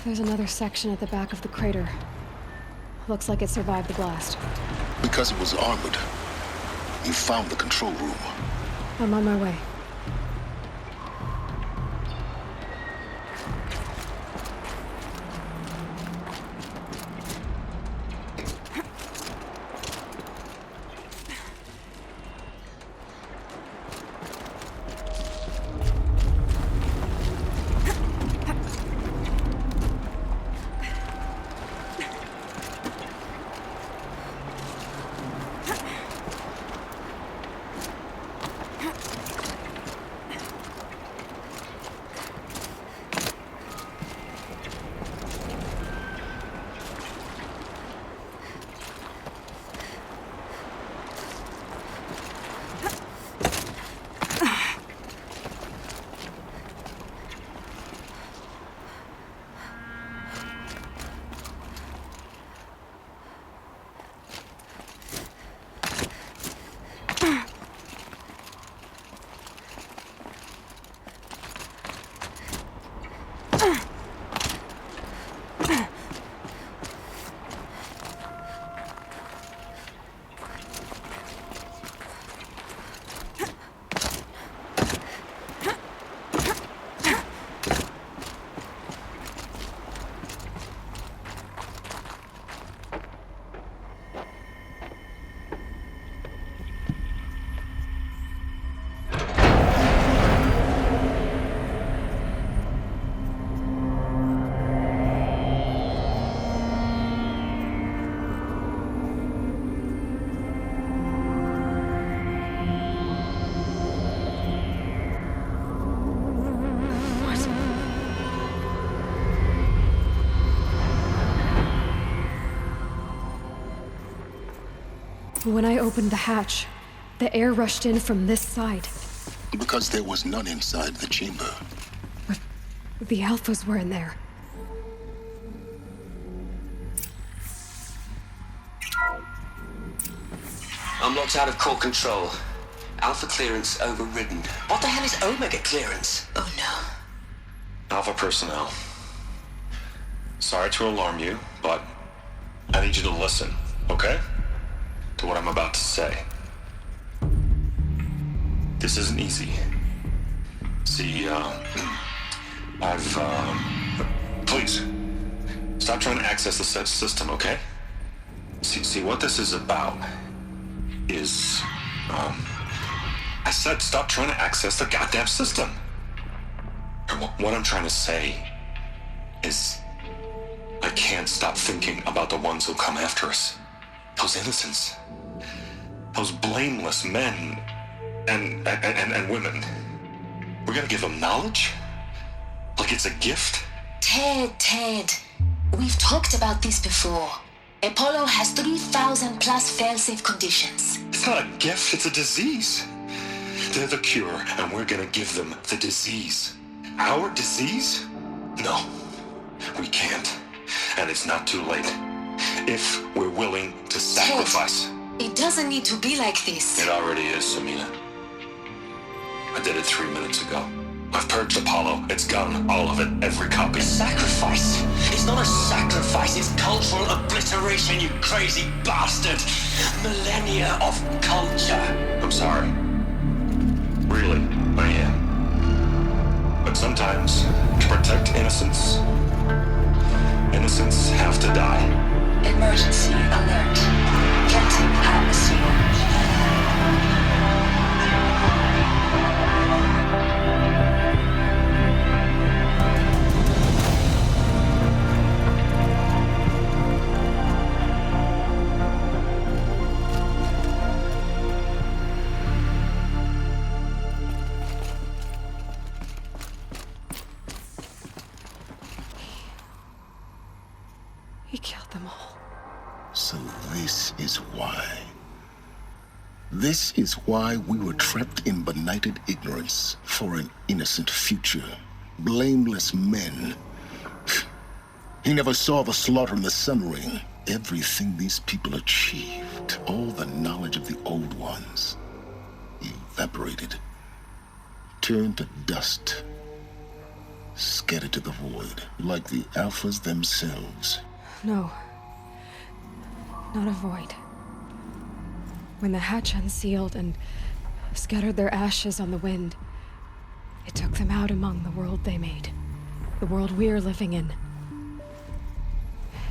There's another section at the back of the crater. Looks like it survived the blast. Because it was armored. You found the control room. I'm on my way. When I opened the hatch, the air rushed in from this side. Because there was none inside the chamber. But the alphas were in there. I'm locked out of core control. Alpha clearance overridden. What the hell is Omega clearance? Oh no. Alpha personnel. Sorry to alarm you, but I need you to listen, okay? To what I'm about to say. This isn't easy. See, please, stop trying to access the set system, okay? See, what this is about is, I said stop trying to access the goddamn system. And what I'm trying to say is, I can't stop thinking about the ones who come after us. Those innocents. Those blameless men and women. We're gonna give them knowledge? Like it's a gift? Ted. We've talked about this before. Apollo has 3,000 plus fail-safe conditions. It's not a gift, it's a disease. They're the cure, and we're gonna give them the disease. Our disease? No, we can't. And it's not too late. If we're willing to sacrifice. Ted, it doesn't need to be like this. It already is, Samina. I did it 3 minutes ago. I've purged Apollo. It's gone. All of it. Every copy. Sacrifice? It's not a sacrifice. It's cultural obliteration, you crazy bastard. Millennia of culture. I'm sorry. Really, I am. But sometimes, to protect innocence, innocents have to die. Emergency alert. Captain atmosphere. He killed them all. So this is why. This is why we were trapped in benighted ignorance for an innocent future. Blameless men. He never saw the slaughter in the Sun Ring. Everything these people achieved, all the knowledge of the old ones, evaporated, turned to dust. Scattered to the void, like the Alphas themselves. No. Not a void. When the hatch unsealed and scattered their ashes on the wind, it took them out among the world they made. The world we're living in.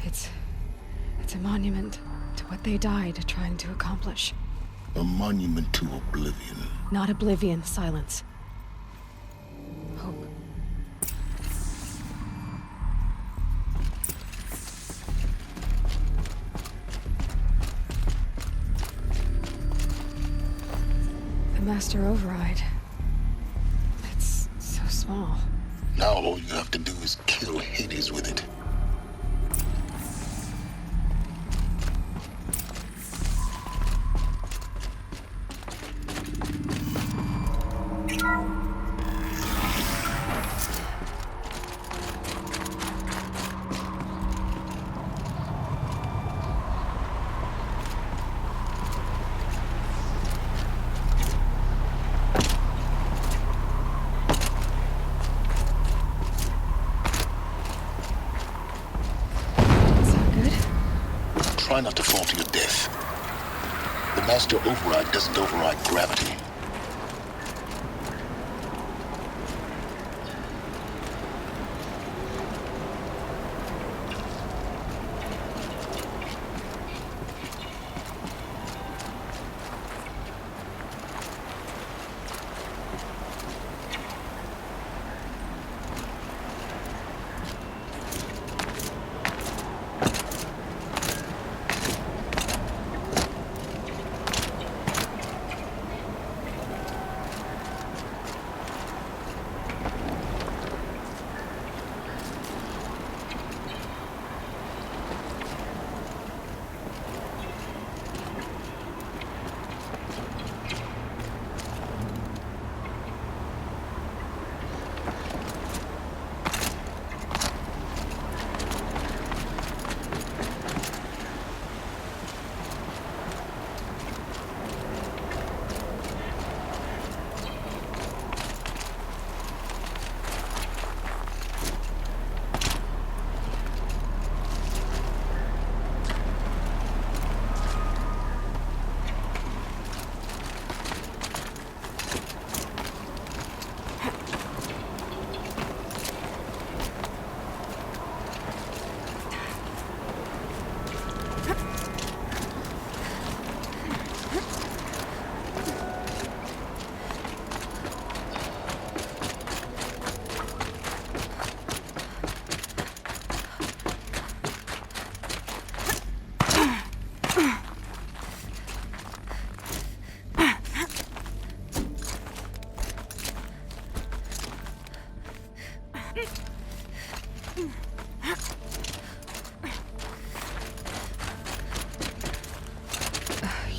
It's a monument to what they died trying to accomplish. A monument to oblivion. Not oblivion, Sylens. Hope. The Master Override. It's so small. Now all you have to do is kill Hades with it. Try not to fall to your death. The Master Override doesn't override gravity.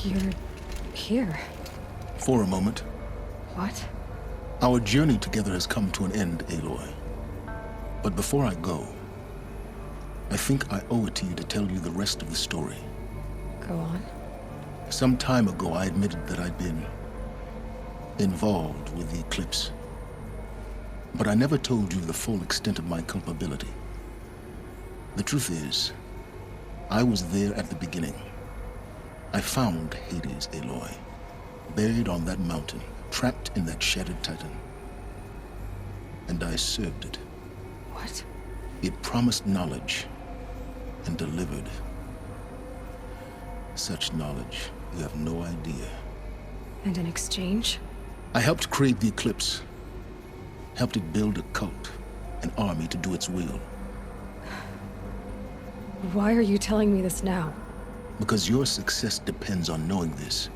You're here. For a moment. What? Our journey together has come to an end, Aloy. But before I go, I think I owe it to you to tell you the rest of the story. Go on. Some time ago, I admitted that I'd been involved with the Eclipse. But I never told you the full extent of my culpability. The truth is, I was there at the beginning. I found Hades, Aloy, buried on that mountain, trapped in that shattered titan. And I served it. What? It promised knowledge and delivered. Such knowledge, you have no idea. And in exchange? I helped create the Eclipse. Helped it build a cult, an army to do its will. Why are you telling me this now? Because your success depends on knowing this.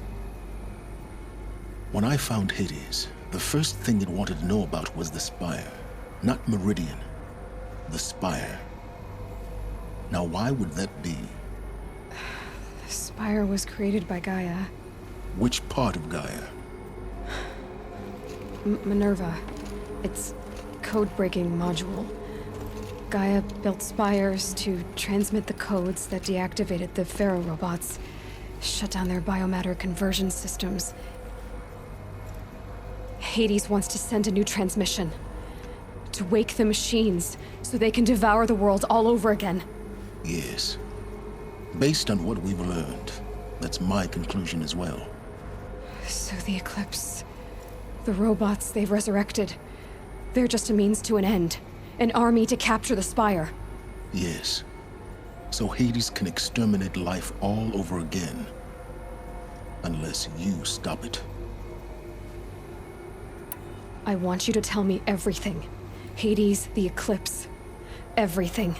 When I found Hades, the first thing it wanted to know about was the Spire. Not Meridian. The Spire. Now why would that be? The Spire was created by Gaia. Which part of Gaia? Minerva. Its code-breaking module. Gaia built spires to transmit the codes that deactivated the Pharaoh robots, shut down their biomatter conversion systems. Hades wants to send a new transmission To wake the machines, so they can devour the world all over again. Yes. Based on what we've learned, that's my conclusion as well. So the Eclipse... the robots they've resurrected... they're just a means to an end. An army to capture the Spire. Yes. So Hades can exterminate life all over again. Unless you stop it. I want you to tell me everything. Hades, the Eclipse. Everything.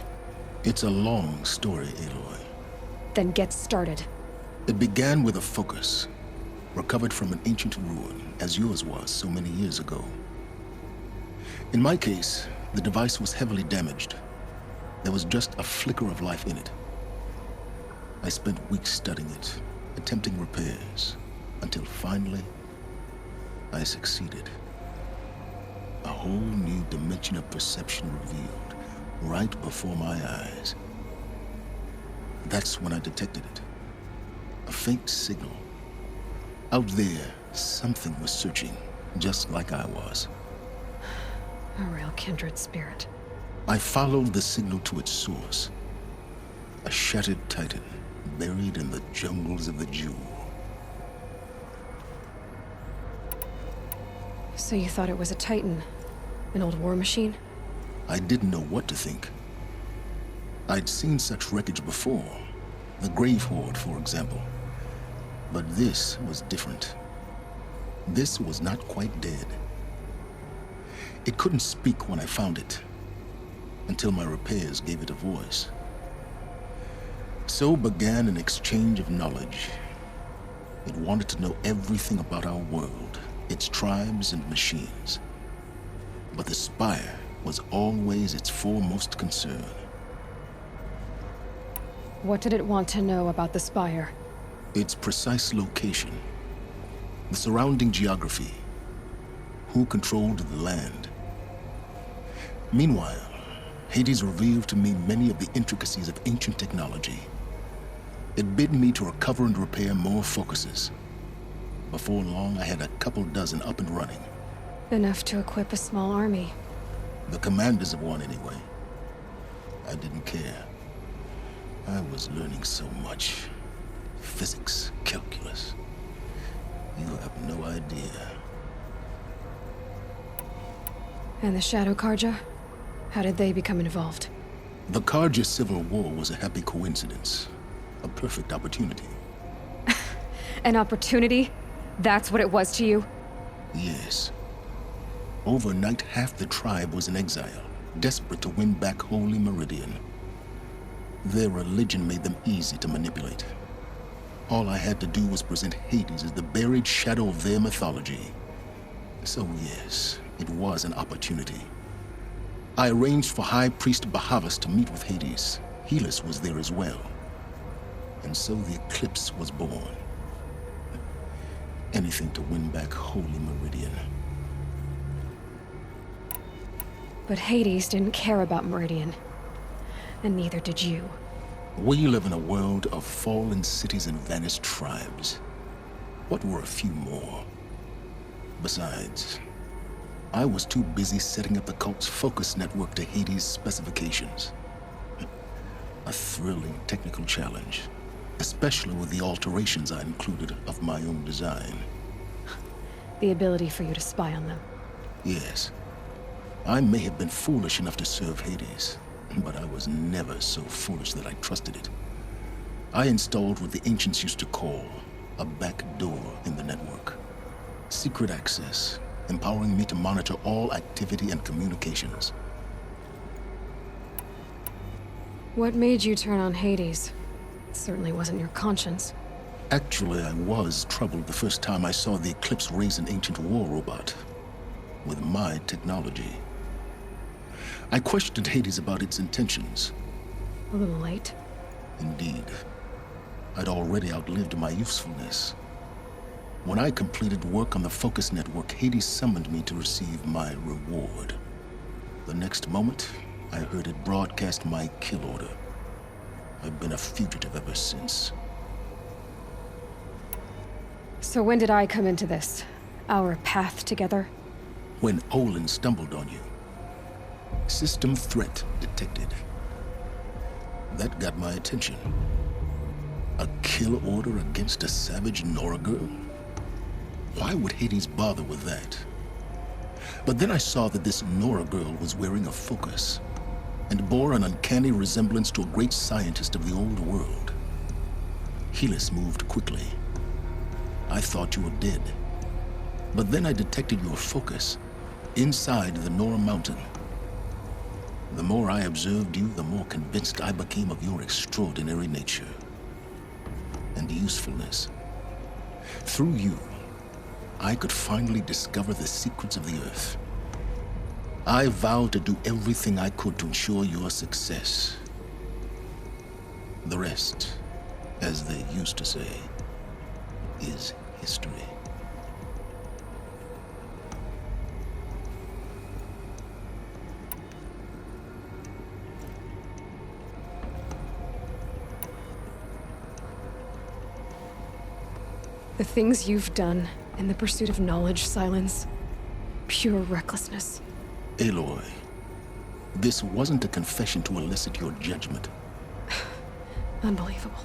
It's a long story, Aloy. Then get started. It began with a focus, recovered from an ancient ruin, as yours was so many years ago. In my case, the device was heavily damaged. There was just a flicker of life in it. I spent weeks studying it, attempting repairs, until finally, I succeeded. A whole new dimension of perception revealed, right before my eyes. That's when I detected it. A faint signal. Out there, something was searching, just like I was. A real kindred spirit. I followed the signal to its source. A shattered titan, buried in the jungles of the Jewel. So you thought it was a titan? An old war machine? I didn't know what to think. I'd seen such wreckage before. The Grave Horde, for example. But this was different. This was not quite dead. It couldn't speak when I found it, until my repairs gave it a voice. So began an exchange of knowledge. It wanted to know everything about our world, its tribes and machines. But the Spire was always its foremost concern. What did it want to know about the Spire? Its precise location, the surrounding geography, who controlled the land. Meanwhile, Hades revealed to me many of the intricacies of ancient technology. It bid me to recover and repair more focuses. Before long, I had a couple dozen up and running. Enough to equip a small army. The commanders of one, anyway. I didn't care. I was learning so much. Physics, calculus. You have no idea. And the Shadow Karja? How did they become involved? The Karja Civil War was a happy coincidence. A perfect opportunity. An opportunity? That's what it was to you? Yes. Overnight, half the tribe was in exile, desperate to win back Holy Meridian. Their religion made them easy to manipulate. All I had to do was present Hades as the buried shadow of their mythology. So yes, it was an opportunity. I arranged for High Priest Bahavas to meet with Hades. Helis was there as well. And so the Eclipse was born. Anything to win back Holy Meridian. But Hades didn't care about Meridian. And neither did you. We live in a world of fallen cities and vanished tribes. What were a few more? Besides, I was too busy setting up the cult's focus network to Hades' specifications. A thrilling technical challenge, especially with the alterations I included of my own design. The ability for you to spy on them. Yes. I may have been foolish enough to serve Hades, but I was never so foolish that I trusted it. I installed what the ancients used to call a back door in the network. Secret access, empowering me to monitor all activity and communications. What made you turn on Hades? It certainly wasn't your conscience. Actually, I was troubled the first time I saw the Eclipse raise an ancient war robot with my technology. I questioned Hades about its intentions. A little late. Indeed. I'd already outlived my usefulness. When I completed work on the Focus Network, Hades summoned me to receive my reward. The next moment, I heard it broadcast my kill order. I've been a fugitive ever since. So when did I come into this? Our path together? When Olin stumbled on you. System threat detected. That got my attention. A kill order against a savage Nora girl? Why would Hades bother with that? But then I saw that this Nora girl was wearing a focus and bore an uncanny resemblance to a great scientist of the old world. Helis moved quickly. I thought you were dead. But then I detected your focus inside the Nora mountain. The more I observed you, the more convinced I became of your extraordinary nature and usefulness. Through you, I could finally discover the secrets of the Earth. I vowed to do everything I could to ensure your success. The rest, as they used to say, is history. The things you've done in the pursuit of knowledge, Sylens. Pure recklessness. Aloy, this wasn't a confession to elicit your judgment. Unbelievable.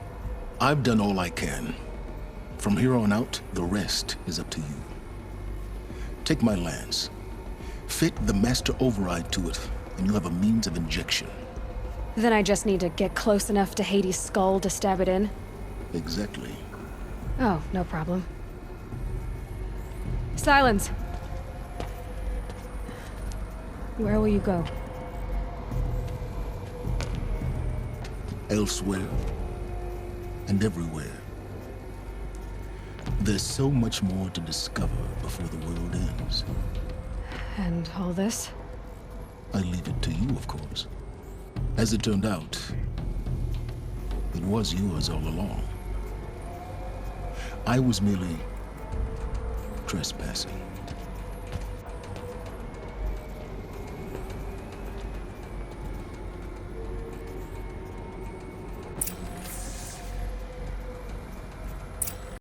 I've done all I can. From here on out, the rest is up to you. Take my lance. Fit the master override to it, and you have a means of injection. Then I just need to get close enough to Hades' skull to stab it in? Exactly. Oh, no problem. Sylens! Where will you go? Elsewhere and everywhere. There's so much more to discover before the world ends. And all this? I leave it to you, of course. As it turned out, it was yours all along. I was merely trespassing.